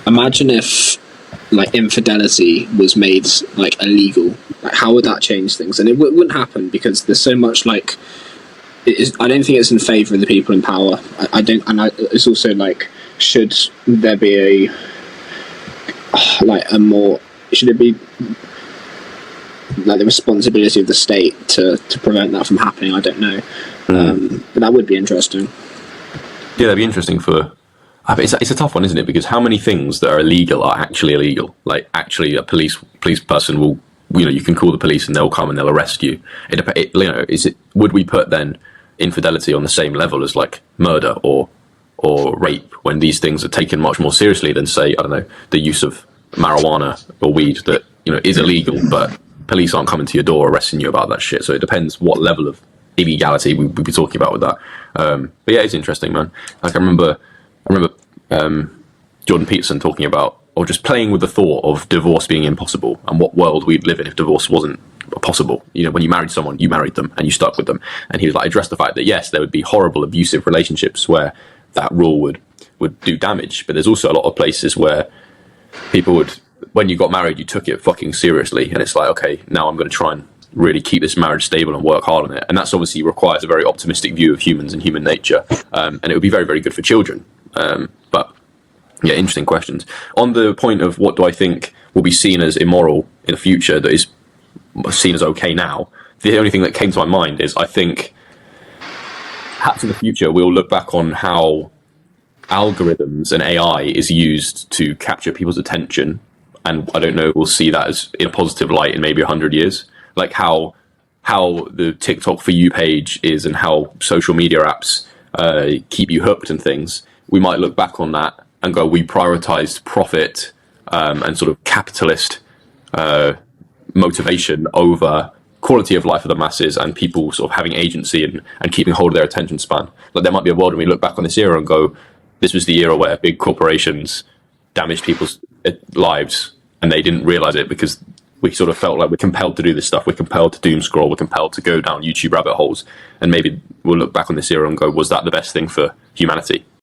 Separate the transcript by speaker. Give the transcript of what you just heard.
Speaker 1: imagine if like infidelity was made like illegal. Like, how would that change things? And it wouldn't happen because there's so much like. I don't think it's in favour of the people in power. I don't, and it's also like, should there be should it be like the responsibility of the state to prevent that from happening? I don't know, but that would be interesting.
Speaker 2: Yeah, that'd be interesting it's a tough one, isn't it? Because how many things that are illegal are actually illegal? Like, actually, a police person will, you can call the police and they'll come and they'll arrest you. Would we put then infidelity on the same level as like murder or rape, when these things are taken much more seriously than, say, I don't know, the use of marijuana or weed that is illegal, but police aren't coming to your door arresting you about that shit. So it depends what level of illegality we'd be talking about with that. But yeah, it's interesting, man. Like I remember Jordan Peterson talking about, or just playing with the thought of divorce being impossible and what world we'd live in if divorce wasn't possible. When you married someone, you married them and you stuck with them. And he was like, addressed the fact that yes, there would be horrible abusive relationships where that rule would do damage, but there's also a lot of places where people would, when you got married, you took it fucking seriously, and it's like, okay, now I'm going to try and really keep this marriage stable and work hard on it. And that's obviously requires a very optimistic view of humans and human nature, and it would be very, very good for children. But yeah, interesting questions. On the point of what do I think will be seen as immoral in the future that is seen as okay now, the only thing that came to my mind is, I think perhaps in the future we'll look back on how algorithms and AI is used to capture people's attention, and I don't know, we'll see that as in a positive light in maybe 100 years. Like how the TikTok For You page is, and how social media apps keep you hooked and things. We might look back on that and go, we prioritized profit and sort of capitalist motivation over quality of life of the masses and people sort of having agency and keeping hold of their attention span. Like, there might be a world when we look back on this era and go, this was the era where big corporations damaged people's lives and they didn't realize it, because we sort of felt like we're compelled to do this stuff. We're compelled to doom scroll. We're compelled to go down YouTube rabbit holes. And maybe we'll look back on this era and go, was that the best thing for humanity?